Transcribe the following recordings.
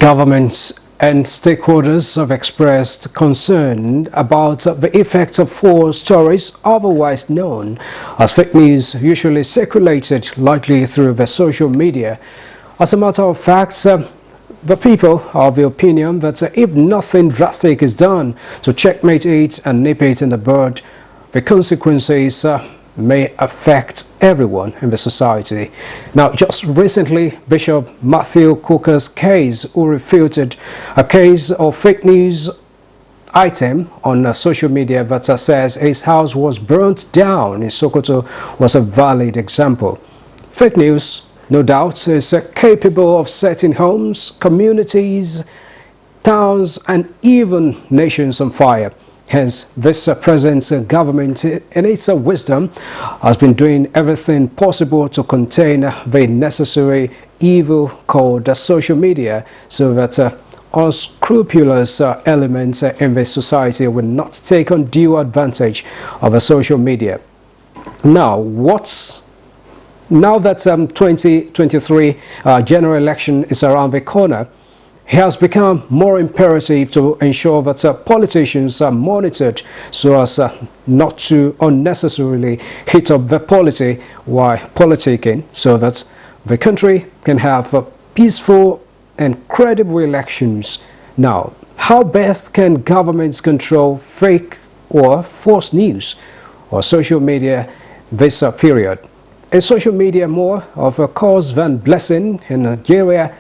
Governments and stakeholders have expressed concern about the effects of false stories, otherwise known as fake news, usually circulated largely through the social media. As a matter of fact, the people are of the opinion that if nothing drastic is done to checkmate it and nip it in the bud, the consequences may affect everyone in the society. Now, just recently, Bishop Matthew Kukah's case, who refuted a case of fake news item on social media that says his house was burnt down in Sokoto, was a valid example. Fake news, no doubt, is capable of setting homes, communities, towns, and even nations on fire. Hence, this present government, in its wisdom, has been doing everything possible to contain the necessary evil called social media, so that unscrupulous elements in the society will not take undue advantage of the social media. Now, now that 2023 general election is around the corner, it has become more imperative to ensure that politicians are monitored so as not to unnecessarily hit up the polity while politicking, so that the country can have peaceful and credible elections. Now, how best can governments control fake or false news or social media this period? Is social media more of a cause than blessing in Nigeria?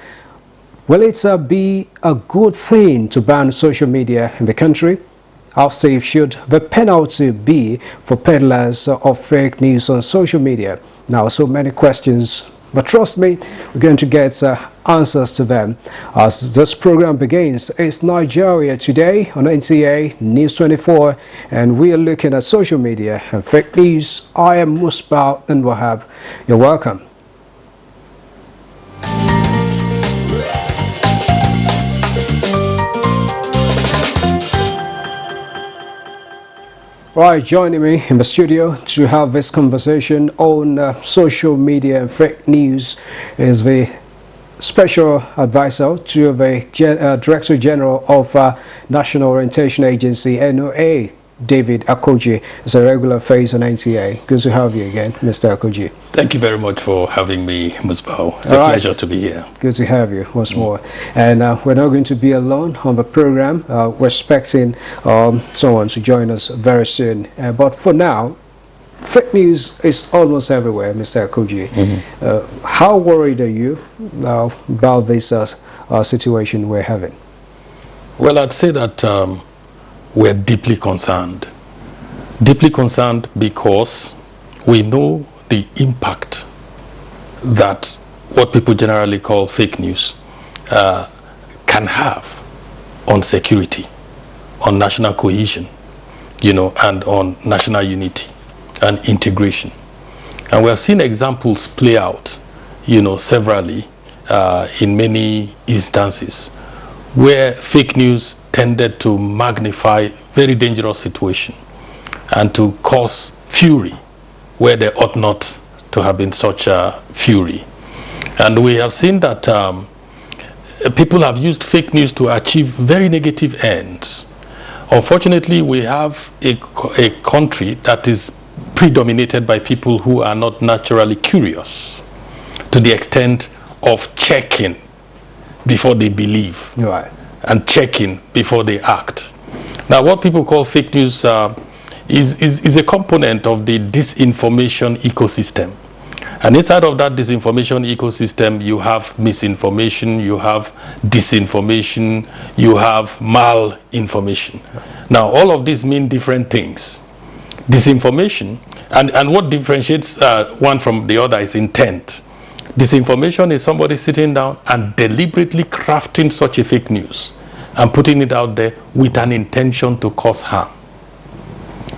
Will it be a good thing to ban social media in the country? How safe should the penalty be for peddlers of fake news on social media? Now, so many questions, but trust me, we're going to get answers to them as this program begins. It's Nigeria Today on NTA News 24, and we are looking at social media and fake news. I am Musbah and Wahab. You're welcome. Right, joining me in the studio to have this conversation on social media and fake news is the Special Advisor to the Director General of National Orientation Agency, NOA, David Akoji. Is a regular face on NTA. Good to have you again, Mr. Akoji. Thank you very much for having me, Musbah. It's a pleasure to be here. Good to have you once more. And we're not going to be alone on the program. We're expecting someone to join us very soon. But for now, fake news is almost everywhere, Mr. Akoji. How worried are you about this situation we're having? Well, I'd say that we're deeply concerned. Deeply concerned because we know the impact that what people generally call fake news can have on security, on national cohesion, and on national unity and integration. And we have seen examples play out, severally in many instances where fake news tended to magnify very dangerous situation and to cause fury where there ought not to have been such a fury. And we have seen that people have used fake news to achieve very negative ends. Unfortunately, we have a country that is predominated by people who are not naturally curious to the extent of checking before they believe. Right. And checking before they act. Now, what people call fake news is a component of the disinformation ecosystem. And inside of that disinformation ecosystem, you have misinformation, you have disinformation, you have malinformation. Now, all of these mean different things. Disinformation, and what differentiates one from the other is intent. Disinformation is somebody sitting down and deliberately crafting such a fake news and putting it out there with an intention to cause harm.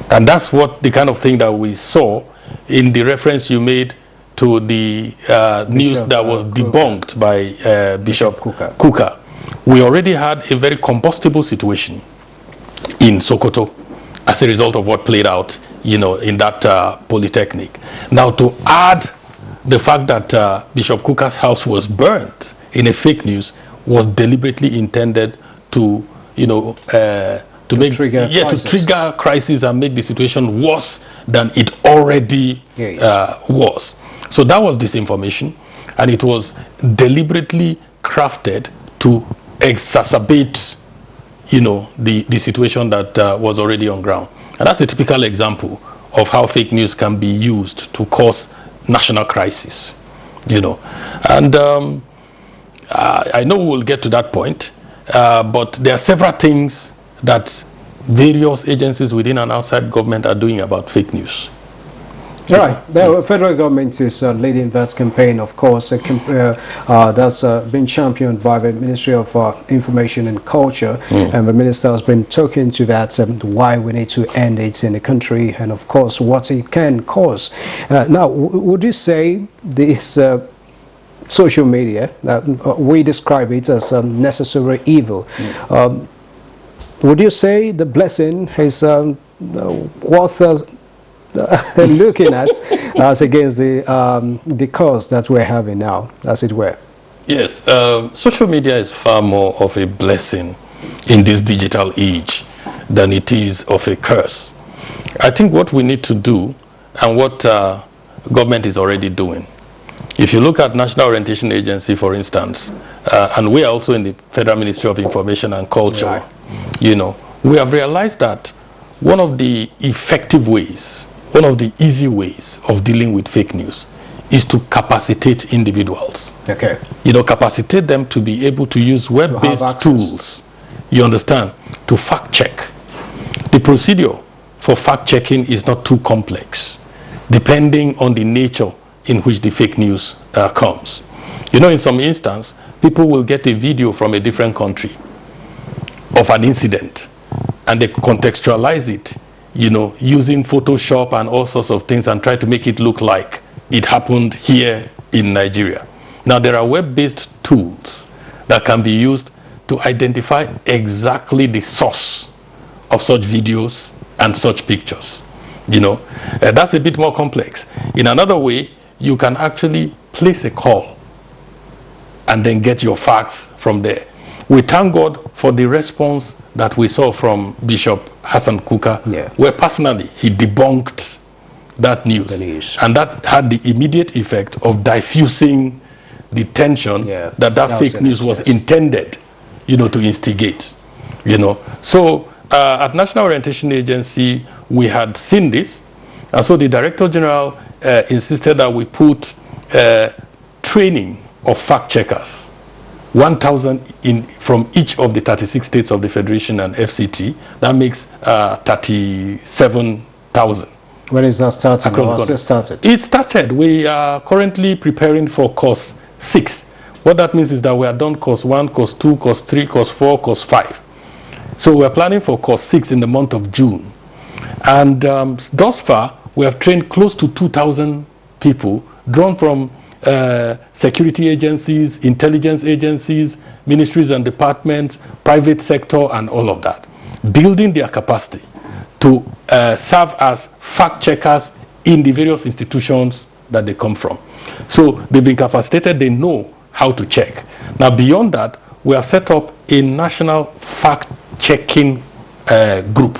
And that's what the kind of thing that we saw in the reference you made to the news that was debunked by Bishop Kukah. We already had a very combustible situation in Sokoto as a result of what played out, in that polytechnic. Now, to add the fact that Bishop Kukah's house was burnt in a fake news was deliberately intended to, trigger crisis and make the situation worse than it already was. So that was disinformation, and it was deliberately crafted to exacerbate, the situation that was already on ground. And that's a typical example of how fake news can be used to cause national crisis, And I know we'll get to that point, but there are several things that various agencies within and outside government are doing about fake news. Right. The federal government is leading that campaign, of course, that's been championed by the Ministry of Information and Culture, and the minister has been talking to that, why we need to end it in the country, and of course what it can cause. Now, would you say this social media, we describe it as necessary evil, would you say the blessing is worth looking at as against the cause that we're having now, as it were? Yes, social media is far more of a blessing in this digital age than it is of a curse. I think what we need to do, and what government is already doing, if you look at National Orientation Agency, for instance, and we are also in the Federal Ministry of Information and Culture, we have realized that one of the effective ways, one of the easy ways of dealing with fake news is to capacitate individuals. Okay. Capacitate them to be able to use web-based tools, you understand, to fact-check. The procedure for fact-checking is not too complex, depending on the nature in which the fake news comes. In some instance, people will get a video from a different country of an incident, and they contextualize it, using Photoshop and all sorts of things, and try to make it look like it happened here in Nigeria. Now, there are web-based tools that can be used to identify exactly the source of such videos and such pictures. That's a bit more complex. In another way, you can actually place a call and then get your facts from there. We thank God for the response that we saw from Bishop Hassan Kuka, where personally he debunked that news. And that had the immediate effect of diffusing the tension that fake news was intended, to instigate. So at National Orientation Agency, we had seen this, and so the Director General insisted that we put training of fact checkers, 1,000 from each of the 36 states of the Federation and FCT. That makes 37,000. When is that starting? It started. We are currently preparing for course 6. What that means is that we have done course 1, course 2, course 3, course 4, course 5. So we're planning for course 6 in the month of June. And thus far, we have trained close to 2,000 people, drawn from security agencies, intelligence agencies, ministries and departments, private sector, and all of that, building their capacity to serve as fact checkers in the various institutions that they come from. So they've been capacitated, they know how to check. Now, beyond that, we have set up a national fact checking group,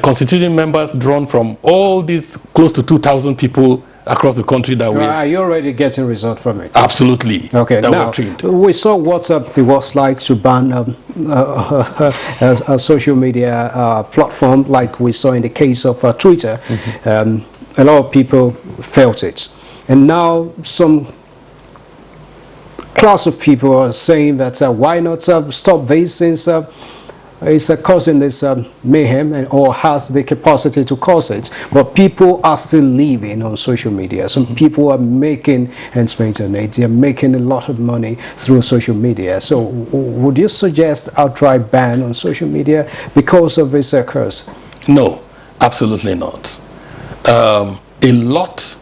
constituting members drawn from all these close to 2,000 people across the country that we are. You already getting results from it? Absolutely. Okay. Now, we saw what it was like to ban a social media platform, like we saw in the case of Twitter. A lot of people felt it, and now some class of people are saying that why not stop this, since it's causing this mayhem, or has the capacity to cause it. But people are still living on social media. Some people are making ends meet on it. They're making a lot of money through social media. So would you suggest outright ban on social media because of this curse? No, absolutely not. A lot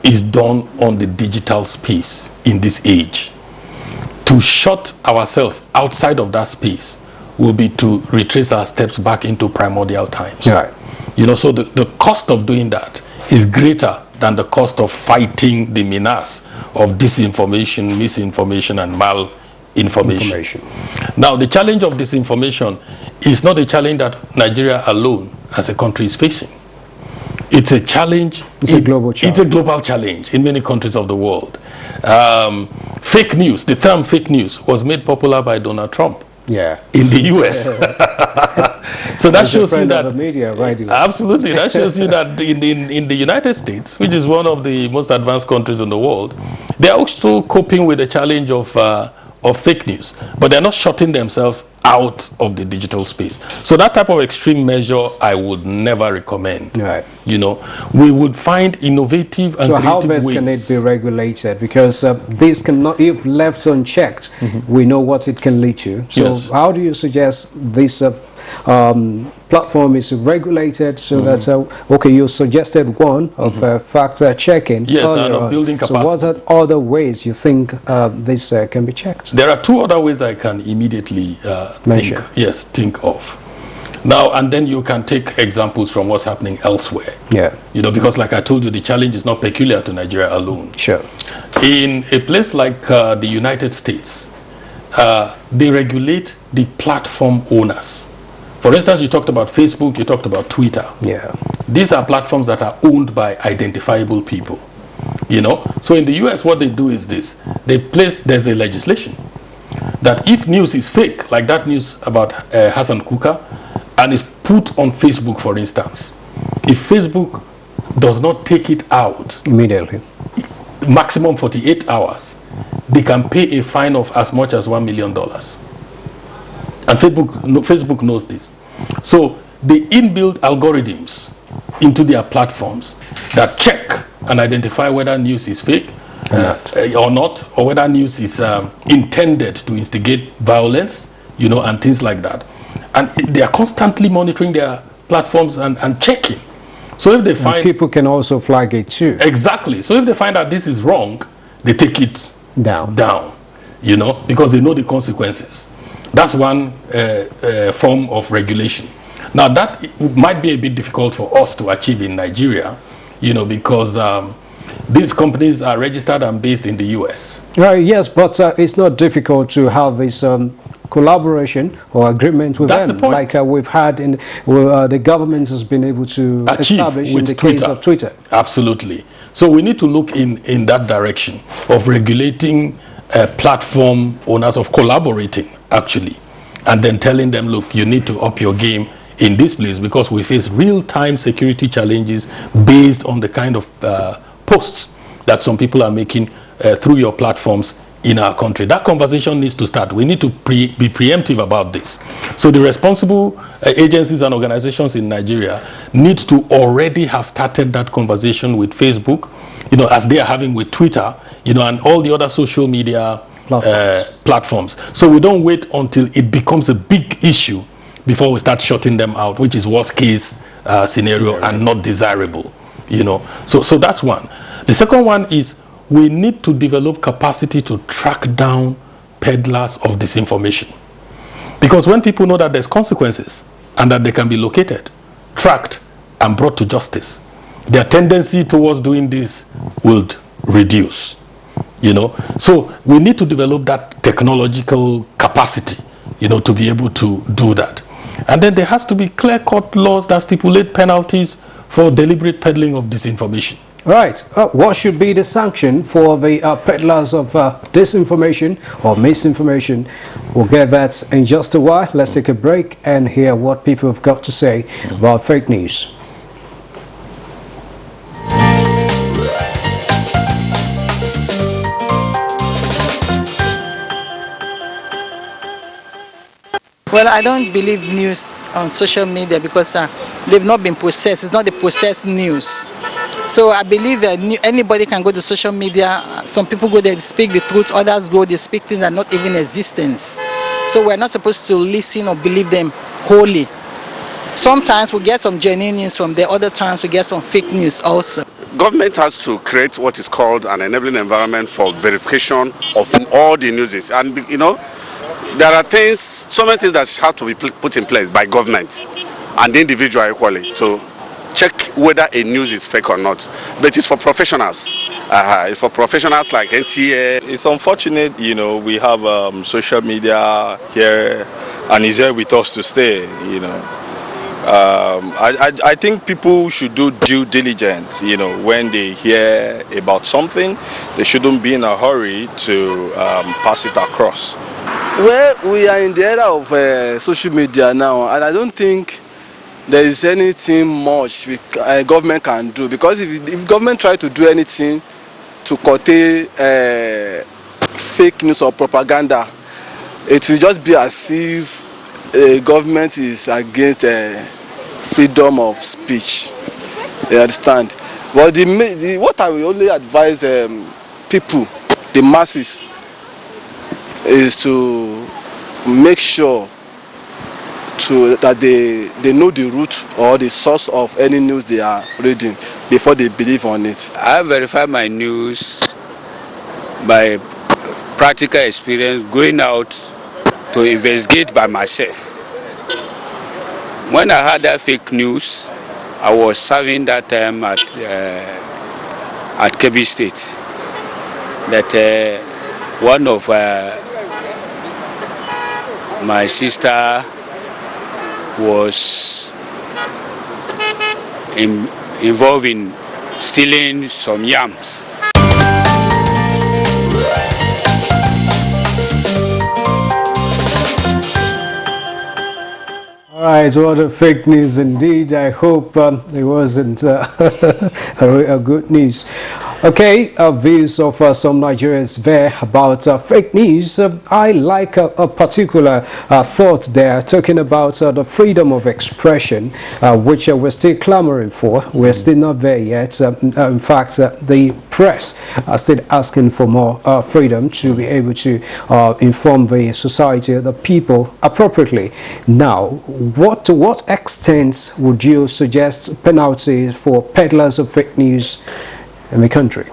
is done on the digital space in this age. To shut ourselves outside of that space will be to retrace our steps back into primordial times. Right. So the cost of doing that is greater than the cost of fighting the menace disinformation, misinformation, and malinformation. Now, the challenge of disinformation is not a challenge that Nigeria alone as a country is facing. It's a challenge. It's a global challenge. It's a global challenge in many countries of the world. Fake news, the term fake news was made popular by Donald Trump. Yeah. In the US. So that shows you that the media, right? Absolutely, that shows you that in the United States, which is one of the most advanced countries in the world, they are also coping with the challenge of fake news, but they're not shutting themselves out of the digital space. So that type of extreme measure I would never recommend. Right. You know, we would find innovative and creative ways. So how best can it be regulated? Because this cannot, if left unchecked, we know what it can lead to. So Yes. how do you suggest this platform is regulated so that, okay, you suggested one of factor checking. Yes, and of building capacity. So what are other ways you think this can be checked? There are two other ways I can immediately think of. Now, and then you can take examples from what's happening elsewhere. Yeah. You know, because like I told you, the challenge is not peculiar to Nigeria alone. Sure. In a place like the United States, they regulate the platform owners. For instance, you talked about Facebook, you talked about Twitter. Yeah. These are platforms that are owned by identifiable people. You know, so in the US, what they do is this: there's a legislation that if news is fake, like that news about Hassan Kuka, and is put on Facebook, for instance, if Facebook does not take it out immediately, maximum 48 hours, they can pay a fine of as much as $1 million. And Facebook knows this. So they inbuilt algorithms into their platforms that check and identify whether news is fake or not, or whether news is intended to instigate violence, you know, and things like that. And they are constantly monitoring their platforms and checking. So if they find... people can also flag it too. Exactly. So if they find that this is wrong, they take it down, you know, because they know the consequences. That's one form of regulation. Now, that might be a bit difficult for us to achieve in Nigeria, you know, because these companies are registered and based in the US. Yes, but it's not difficult to have this collaboration or agreement with That's them, the point. like we've had in the government has been able to establish in the case of Twitter. Absolutely. So we need to look in that direction of regulating platform owners, of collaborating actually, and then telling them, look, you need to up your game in this place because we face real-time security challenges based on the kind of posts that some people are making through your platforms in our country. That conversation needs to start. We need to be preemptive about this. So the responsible agencies and organizations in Nigeria need to already have started that conversation with Facebook, you know, as they are having with Twitter, you know, and all the other social media platforms. So we don't wait until it becomes a big issue before we start shutting them out, which is worst case scenario and not desirable, you know. So that's one. The second one is we need to develop capacity to track down peddlers of disinformation. Because when people know that there's consequences and that they can be located, tracked, and brought to justice, their tendency towards doing this will reduce, you know. So we need to develop that technological capacity, you know, to be able to do that. And then there has to be clear-cut laws that stipulate penalties for deliberate peddling of disinformation. Right. What should be the sanction for the peddlers of disinformation or misinformation? We'll get that in just a while. Let's take a break and hear what people have got to say about fake news. Well, I don't believe news on social media because they've not been processed. It's not the processed news. So I believe anybody can go to social media. Some people go there to speak the truth. Others go they speak things that are not even in existence. So we're not supposed to listen or believe them wholly. Sometimes we get some genuine news from there. Other times we get some fake news also. Government has to create what is called an enabling environment for verification of all the news. And, you know, there are things, so many things that have to be put in place by government and the individual equally to check whether a news is fake or not. But it's for professionals. It's for professionals like NTA. It's unfortunate, you know, we have social media here and it's here with us to stay, you know. I think people should do due diligence, you know, when they hear about something. They shouldn't be in a hurry to pass it across. Well, we are in the era of social media now, and I don't think there is anything much government can do, because if government try to do anything to curtail fake news or propaganda, it will just be as if government is against freedom of speech. You understand? But what I will only advise people, the masses, is to make sure that they know the root or the source of any news they are reading before they believe on it. I verify my news by practical experience, going out to investigate by myself. When I heard that fake news, I was serving that time at Kebbi State. That one of my sister was involved in stealing some yams. All right, what a fake news indeed. I hope it wasn't a good news. Okay, views of some Nigerians there about fake news. I like a particular thought there, talking about the freedom of expression, which we're still clamoring for. We're still not there yet. In fact, the press are still asking for more freedom to be able to inform the society, the people, appropriately. Now, to what extent would you suggest penalties for peddlers of fake news in the country?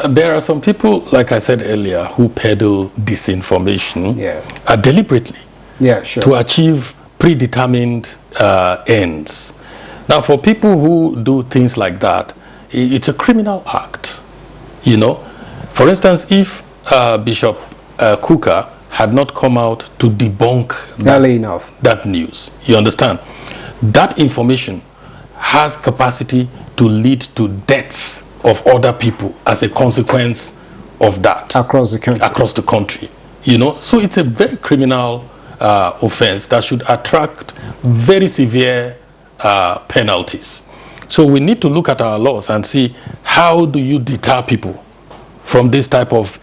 There are some people, like I said earlier, who peddle disinformation deliberately to achieve predetermined ends. Now, for people who do things like that, it's a criminal act. You know, for instance, if Bishop Kukah had not come out to debunk that news, you understand, that information has capacity to lead to deaths of other people as a consequence of that across the country. You know, so it's a very criminal offense that should attract very severe penalties. So we need to look at our laws and see, how do you deter people from this type of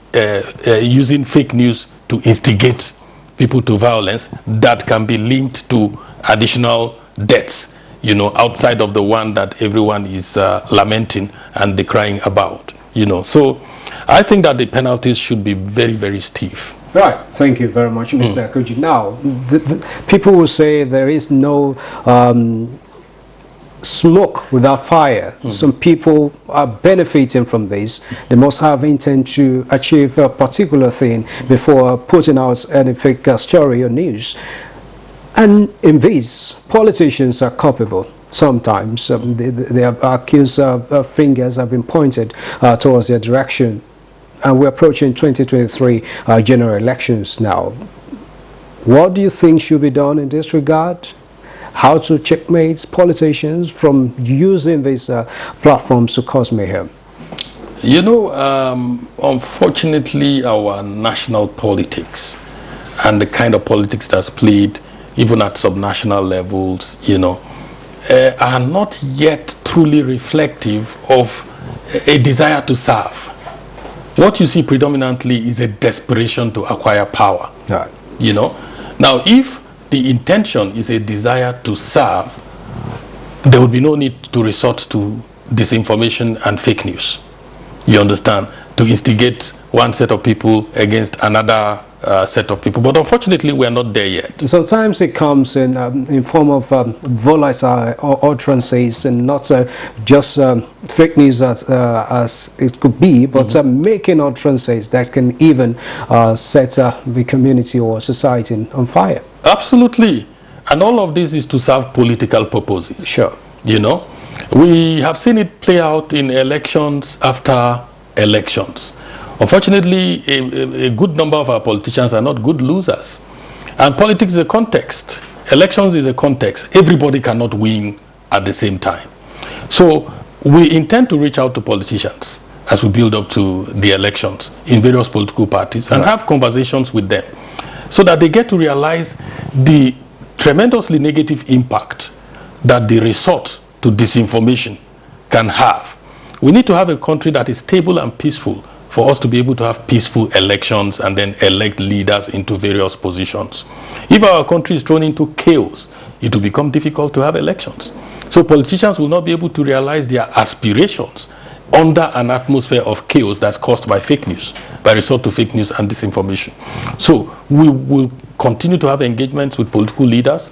using fake news to instigate people to violence that can be linked to additional deaths, you know, outside of the one that everyone is lamenting and decrying about, you know. So I think that the penalties should be very, very stiff. Right. Thank you very much, Mr. Akuji. Now, people will say there is no smoke without fire. Some people are benefiting from this. They must have intent to achieve a particular thing before putting out any fake story or news. And in this, politicians are culpable. Sometimes they are accused of fingers have been pointed towards their direction. And we're approaching 2023 general elections now. What do you think should be done in this regard? How to checkmate politicians from using these platforms to cause mayhem? You know, unfortunately, our national politics and the kind of politics that's played even at subnational levels, you know, are not yet truly reflective of a desire to serve. What you see predominantly is a desperation to acquire power. Right. You know, now if the intention is a desire to serve, there would be no need to resort to disinformation and fake news. You understand? To instigate one set of people against another set of people. But unfortunately, we are not there yet. Sometimes it comes in form of volatile utterances, and not just fake news as it could be, but making utterances that can even set the community or society on fire. Absolutely. And all of this is to serve political purposes. Sure. You know? We have seen it play out in elections after elections. Unfortunately, a good number of our politicians are not good losers. And politics is a context. Elections is a context. Everybody cannot win at the same time. So we intend to reach out to politicians as we build up to the elections in various political parties and have conversations with them so that they get to realize the tremendously negative impact that the resort to disinformation can have. We need to have a country that is stable and peaceful for us to be able to have peaceful elections and then elect leaders into various positions. If our country is thrown into chaos, it will become difficult to have elections. So politicians will not be able to realize their aspirations under an atmosphere of chaos that's caused by fake news, by resort to fake news and disinformation. So we will continue to have engagements with political leaders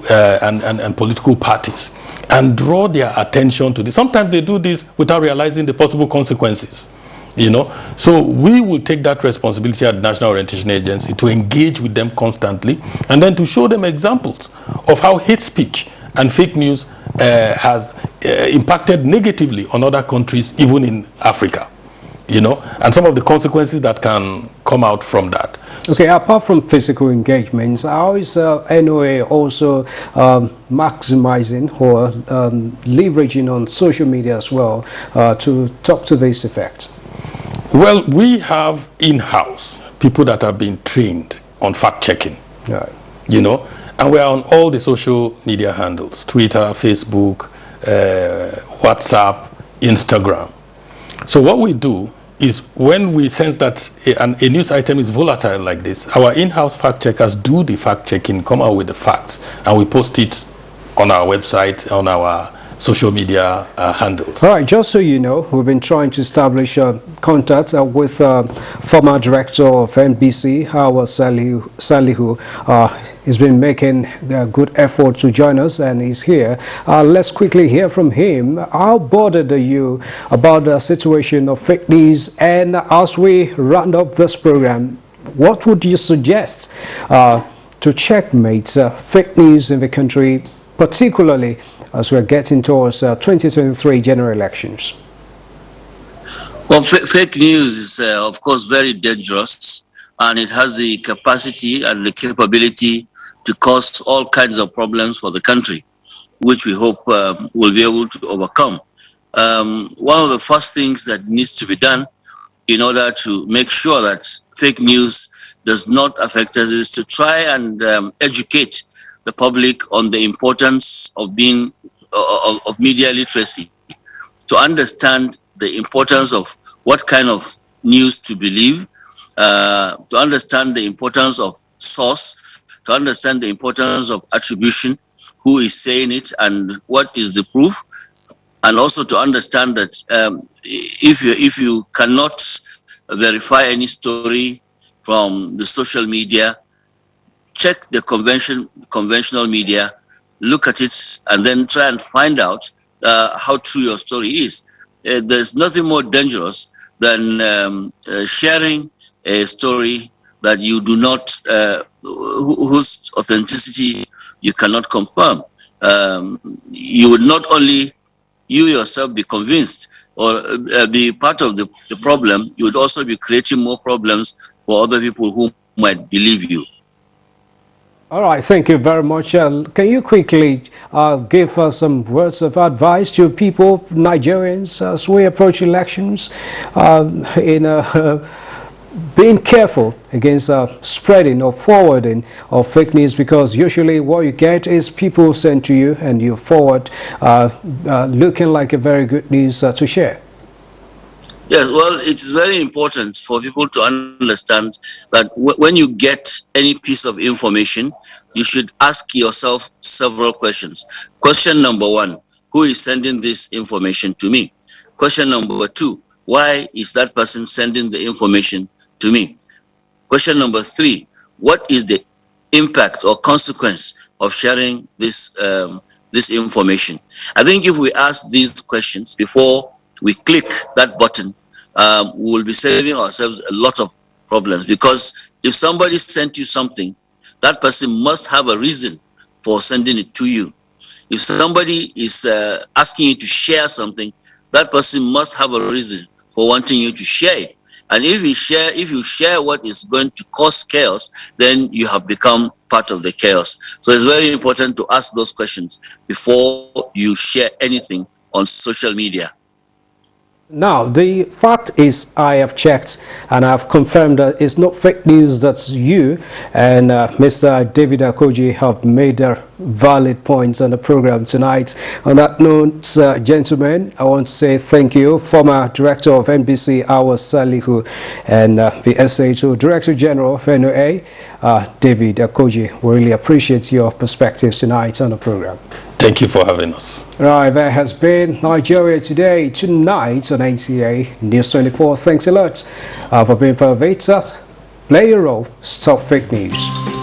and political parties and draw their attention to this. Sometimes they do this without realizing the possible consequences. You know, so we will take that responsibility at the National Orientation Agency to engage with them constantly and then to show them examples of how hate speech and fake news has impacted negatively on other countries, even in Africa, you know, and some of the consequences that can come out from that. Okay, apart from physical engagements, how is NOA also maximizing or leveraging on social media as well to talk to this effect? Well, we have in-house people that have been trained on fact-checking, Right. you know, and we are on all the social media handles, Twitter, Facebook, WhatsApp, Instagram. So what we do is when we sense that a news item is volatile like this, our in-house fact-checkers do the fact-checking, come out with the facts, and we post it on our website, on our social media handles. All right, just so you know, we've been trying to establish contact with former director of NBC, Howard Salihu. He's been making a good effort to join us and he's here. Let's quickly hear from him. How bothered are you about the situation of fake news? And as we round up this program, what would you suggest to checkmate fake news in the country, particularly as we're getting towards 2023 general elections? Well, fake news is, of course, very dangerous, and it has the capacity and the capability to cause all kinds of problems for the country, which we hope we'll be able to overcome. One of the first things that needs to be done in order to make sure that fake news does not affect us is to try and educate the public on the importance of being of media literacy, to understand the importance of what kind of news to believe, to understand the importance of source, to understand the importance of attribution, who is saying it and what is the proof, and also to understand that if you cannot verify any story from the social media, check the conventional media, look at it, and then try and find out how true your story is. There's nothing more dangerous than sharing a story that you do not, whose authenticity you cannot confirm. You would not only you yourself be convinced or be part of the problem, you would also be creating more problems for other people who might believe you. All right, thank you very much. Can you quickly give us some words of advice to people, Nigerians, as we approach elections, in being careful against spreading or forwarding of fake news, because usually what you get is people send to you and you forward looking like a very good news to share? Yes, well, it's very important for people to understand that when you get any piece of information, you should ask yourself several questions. Question number one, who is sending this information to me? Question number two, why is that person sending the information to me? Question number three, what is the impact or consequence of sharing this, this information? I think if we ask these questions before we click that button, we will be saving ourselves a lot of problems, because if somebody sent you something, that person must have a reason for sending it to you. If somebody is asking you to share something, that person must have a reason for wanting you to share it. And if you share what is going to cause chaos, then you have become part of the chaos. So it's very important to ask those questions before you share anything on social media. Now, the fact is I have checked and I've confirmed that it's not fake news. That's you and Mr. David Akoji have made valid points on the program tonight. On that note, gentlemen, I want to say thank you. Former Director of NBC, Awas Salihu, and the SHO Director General of NOA, David Akoji. We really appreciate your perspectives tonight on the program. Thank you for having us. Right, that has been Nigeria Today, tonight on NTA News 24. Thanks a lot for being part of it. Play your role, stop fake news.